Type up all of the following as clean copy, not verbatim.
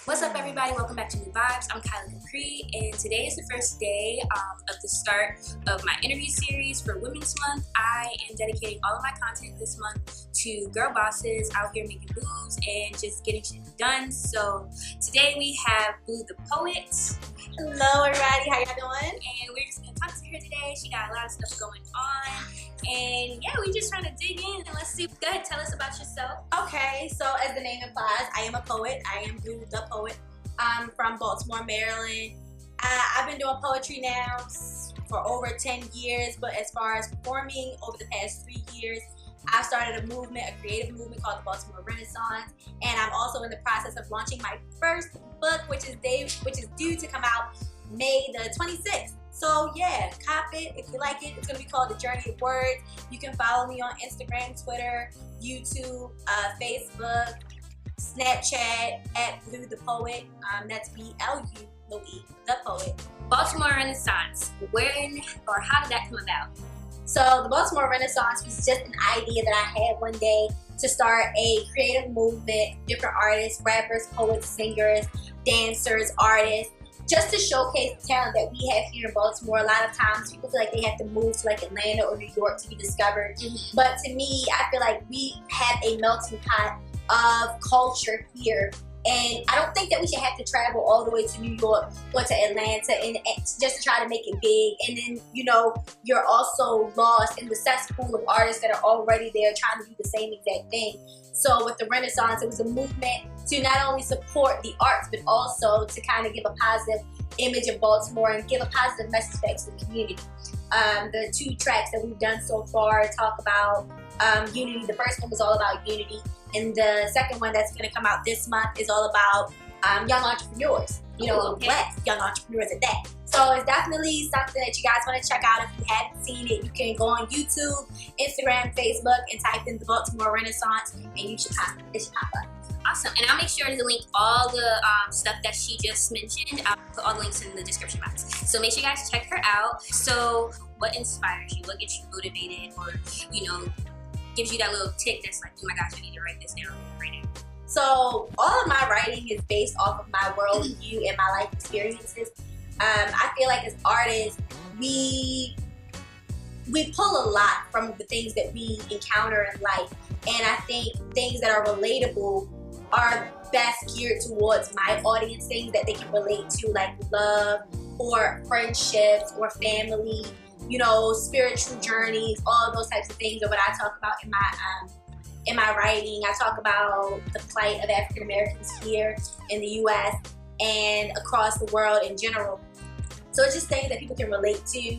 What's up, everybody? Welcome back to Vibez. I'm Kylah Caprii, and today is the first day of the start of my interview series for Women's Month. I am dedicating all of my content this month to girl bosses out here making moves and just getting shit done. So today we have Blu The Poet. Hello, everybody. How y'all doing? And we're just gonna talk to her today. She got a lot of stuff going on, and yeah, we're just trying to dig in and let's see. Go ahead, tell us about yourself. Okay, so as the name implies, I am a poet. I am Blu The Poet. I'm from Baltimore, Maryland. I've been doing poetry now for over 10 years, but as far as performing over the past 3 years, I started a movement, a creative movement called the Baltimore Renaissance, and I'm also in the process of launching my first book, which is due to come out May the 26th. So yeah, cop it if you like it. It's gonna be called The Journey of Words. You can follow me on Instagram, Twitter, YouTube, Facebook, Snapchat at Blu The Poet. That's B-L-U-E, The Poet. Baltimore Renaissance. When or how did that come about? So the Baltimore Renaissance was just an idea that I had one day to start a creative movement, different artists, rappers, poets, singers, dancers, artists, just to showcase the talent that we have here in Baltimore. A lot of times people feel like they have to move to like Atlanta or New York to be discovered. But to me, I feel like we have a melting pot of culture here. And I don't think that we should have to travel all the way to New York or to Atlanta and just to try to make it big. And then, you know, you're also lost in the cesspool of artists that are already there trying to do the same exact thing. So with the Renaissance, it was a movement to not only support the arts, but also to kind of give a positive image of Baltimore and give a positive message back to the community. The 2 tracks that we've done so far talk about unity. The first one was all about unity. And the second one that's going to come out this month is all about young entrepreneurs, you know, Black young entrepreneurs at that. So it's definitely something that you guys want to check out. If you haven't seen it, you can go on YouTube, Instagram, Facebook, and type in the Baltimore Renaissance, and it should pop up. Awesome. And I'll make sure to link all the stuff that she just mentioned. I'll put all the links in the description box. So make sure you guys check her out. So what inspires you? What gets you motivated, or, you know, gives you that little tick that's like, oh my gosh, I need to write this down right now? So all of my writing is based off of my worldview and my life experiences. I feel like as artists, we pull a lot from the things that we encounter in life. And I think things that are relatable are best geared towards my audience, things that they can relate to, like love or friendships or family, you know, spiritual journeys. All of those types of things are what I talk about in my writing. I talk about the plight of African Americans here in the U.S. and across the world in general. So it's just things that people can relate to.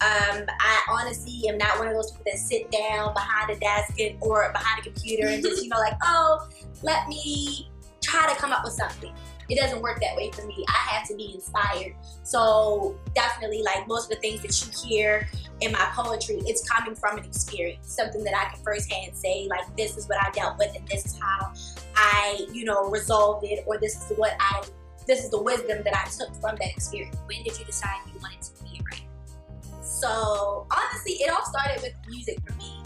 I honestly am not one of those people that sit down behind a desk or behind a computer and just, you know, like, oh, let me try to come up with something. It doesn't work that way for me. I have to be inspired. So definitely, like, most of the things that you hear in my poetry, it's coming from an experience, something that I can firsthand say, like, this is what I dealt with and this is how I, you know, resolved it, or this is the wisdom that I took from that experience. When did you decide you wanted to be a writer? So honestly, it all started with music for me.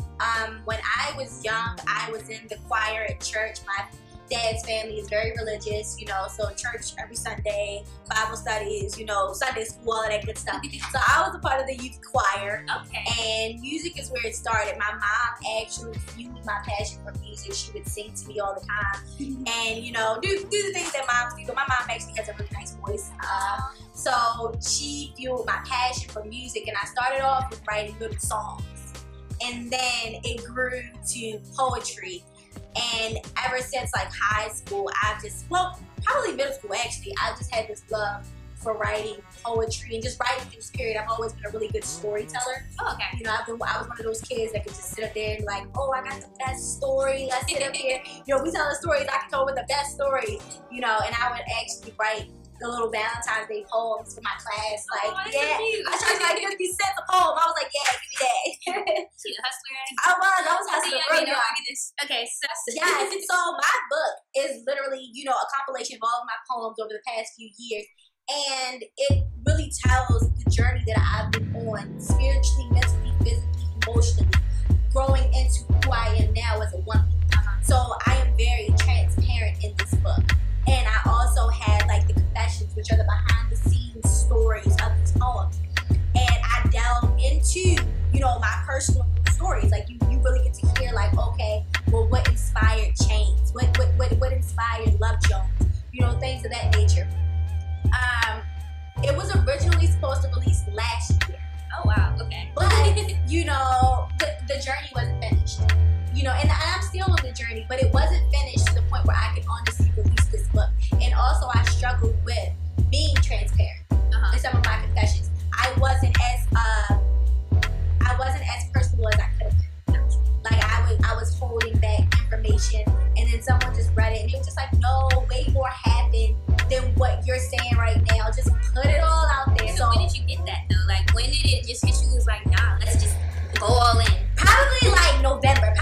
When I was young, I was in the choir at church. My dad's family is very religious, you know, so church every Sunday, Bible studies, you know, Sunday school, all of that good stuff. So I was a part of the youth choir. Okay. And music is where it started. My mom actually fueled my passion for music. She would sing to me all the time. And, you know, do the things that moms do. But my mom actually has a really nice voice. So she fueled my passion for music. And I started off with writing little songs. And then it grew to poetry. And ever since like high school, probably middle school actually, I just had this love for writing poetry and just writing things, period. I've always been a really good storyteller. Oh, okay. You know, I was one of those kids that could just sit up there and like, oh, I got the best story. Let's sit up here. You know, we telling stories, I can come up with the best story. You know, and I would actually write the little Valentine's Day poems for my class. Like, yeah, I charged like 50 cents a poem. I was like, yeah, give me that. She a hustler. I was hustling. Okay, so yes. So my book is literally, you know, a compilation of all of my poems over the past few years, and it really tells the journey that I've been on, spiritually, mentally, physically, emotionally, growing into who I am now as a woman. So I am very transparent in this book, and I also Jones, you know, things of that nature. It was originally supposed to release last year. Oh wow, okay. But you know, the journey wasn't finished. You know, and I'm still on the journey, but it wasn't finished to the point where I could honestly release this book. And also, I struggled with being transparent in some of my confessions. I wasn't as personal as I could have been. Like I was holding back information, and then someone just read it, and it was just like, no, way more happened than what you're saying right now. Just put it all out there. So when did you get that though? Like when did it just hit you? It was like, nah, let's just go all in. Probably like November of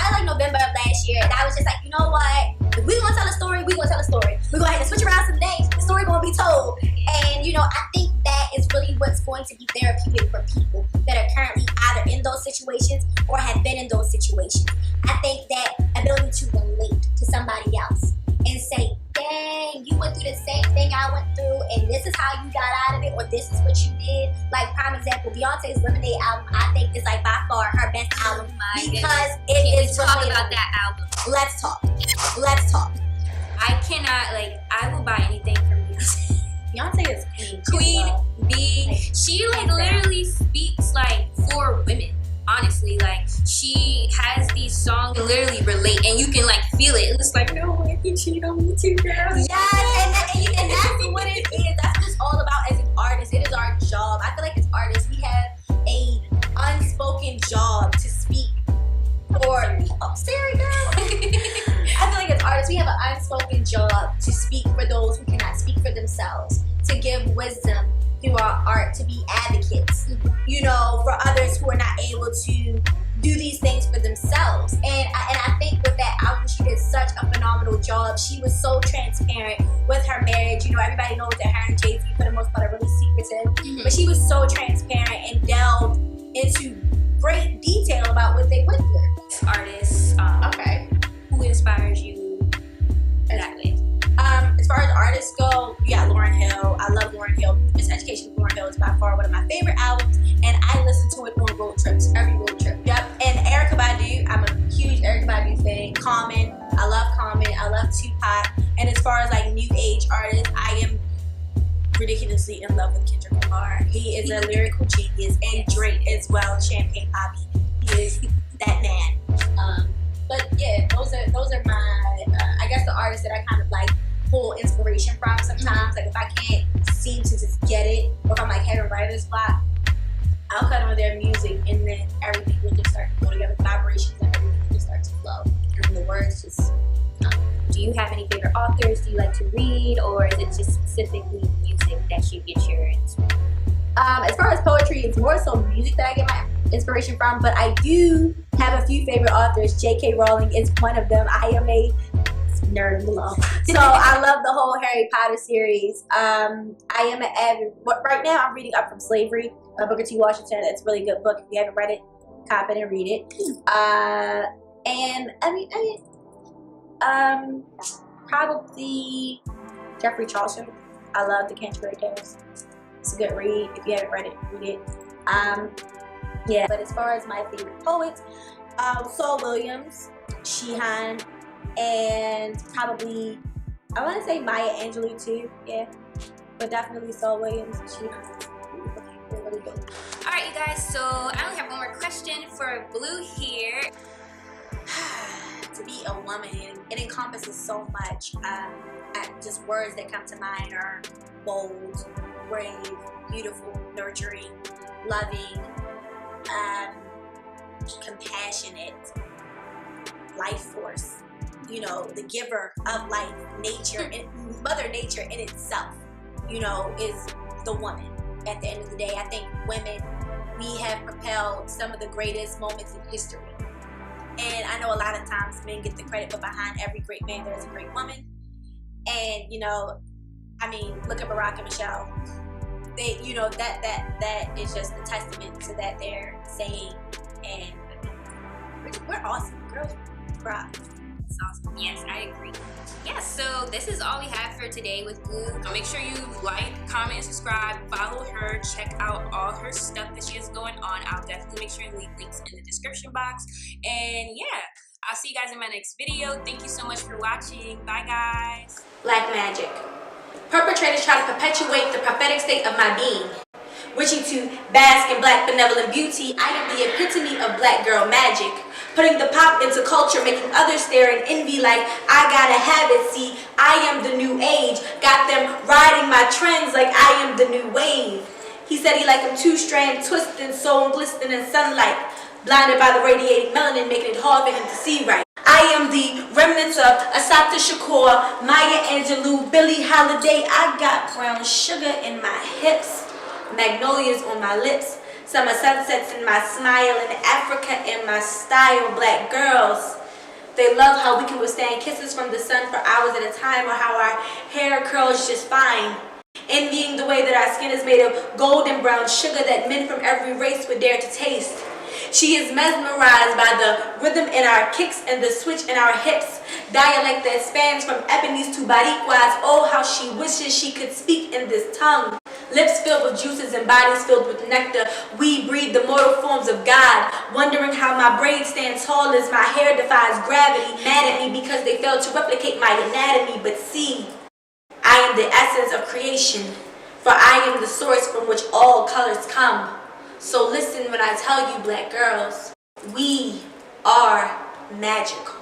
last year. And I was just like, you know what? If we gonna tell a story, we gonna tell a story. We're gonna have to switch around some names. The story gonna be told. And you know, I think that is really what's going to be therapeutic for people that are currently either in those situations or have been in those situations. I think that ability to relate to somebody else and say, dang, you went through the same thing I went through, and this is how you got out of it, or this is what you did. Like, prime example, Beyonce's Lemonade album, I think is like by far her best album because it is talk relatable. About that album. Let's talk. I cannot, like, I will buy anything from Beyonce. Beyonce is Queen Bee. She like literally speaks like for women. Honestly, like she has these songs that literally relate, and you can like feel it. It's like, no way, he cheated on me too, girl. Yes, and that's what it is. That's what it's all about as an artist. It is our job. I feel like as artists, we have a unspoken job to speak for. Oh, Siri, girl. I feel like as artists, we have an unspoken job to speak for those who cannot speak for themselves, to give wisdom through our art, to be advocates, you know, for others who are not able to do these things for themselves. And I think with that album, she did such a phenomenal job. She was so transparent with her marriage. You know, everybody knows that her and Jay-Z, for the most part, are really secretive. But she was so transparent and delved into great detail about what they went through. Artists, who inspires you exactly? As far as artists go, you got Lauryn Hill. I love Lauryn Hill. Miseducation of Lauryn Hill is by far one of my favorite albums, and I listen to it on road trips, every road trip. Yep. And Erykah Badu, I'm a huge Erykah Badu fan. Common, I love Common. I love Tupac. And as far as like new age artists, I am ridiculously in love with Kendrick Lamar. He is a lyrical genius, and Drake as well. Champagne Poppy, he is that man. But yeah, those are my I guess the artists that I kind of like pull inspiration from sometimes. Like if I can't seem to just get it, or if I'm like having writer's block, I'll cut on their music, and then everything will just start to go together. Vibrations and everything will just start to flow, and the words just come. Do you have any favorite authors? Do you like to read, or is it just specifically music that you get your inspiration? As far as poetry, it's more so music that I get my inspiration from, but I do have a few favorite authors. J.K. Rowling is one of them. I am a nerd below. So I love the whole Harry Potter series. I am an avid, right now I'm reading Up From Slavery by Booker T. Washington. It's a really good book. If you haven't read it, cop it and read it. And probably Geoffrey Chaucer. I love the Canterbury Tales. It's a good read. If you haven't read it, read it. Yeah. But as far as my favorite poets, Saul Williams, Sheehan, and probably I want to say Maya Angelou too. Yeah, but definitely Saul Williams and Sheehan. They're really good. All right, you guys. So I only have one more question for Blue here. To be a woman, it encompasses so much. Just words that come to mind are bold, brave, beautiful, nurturing, loving, compassionate, life force. You know, the giver of life, nature, and Mother Nature in itself, you know, is the woman. At the end of the day, I think women, we have propelled some of the greatest moments in history. And I know a lot of times men get the credit, but behind every great man, there's a great woman. And, you know, I mean, look at Barack and Michelle. They, you know, that is just a testament to that they're saying. And we're awesome. Girls rock. It's awesome. Yes, I agree. Yeah, so this is all we have for today with Blue. Make sure you like, comment, and subscribe. Follow her. Check out all her stuff that she has going on. I'll definitely make sure to leave links in the description box. And yeah, I'll see you guys in my next video. Thank you so much for watching. Bye, guys. Black magic. Perpetrators try to perpetuate the prophetic state of my being. Wishing to bask in black benevolent beauty, I am the epitome of black girl magic. Putting the pop into culture, making others stare and envy like I gotta have it. See, I am the new age. Got them riding my trends like I am the new wave. He said he liked them two-strand, twisting, sewn, glistening in sunlight. Blinded by the radiating melanin, making it hard for him to see right. I am the remnants of Asata Shakur, Maya Angelou, Billie Holiday. I got brown sugar in my hips, magnolias on my lips, summer sunsets in my smile, and Africa in my style. Black girls, they love how we can withstand kisses from the sun for hours at a time, or how our hair curls just fine. Envying the way that our skin is made of golden brown sugar that men from every race would dare to taste. She is mesmerized by the rhythm in our kicks and the switch in our hips. Dialect that spans from Ebonies to Bariquas. Oh, how she wishes she could speak in this tongue. Lips filled with juices and bodies filled with nectar. We breathe the mortal forms of God. Wondering how my braids stand tall as my hair defies gravity. Mad at me because they failed to replicate my anatomy. But see, I am the essence of creation. For I am the source from which all colors come. So listen when I tell you, black girls, we are magical.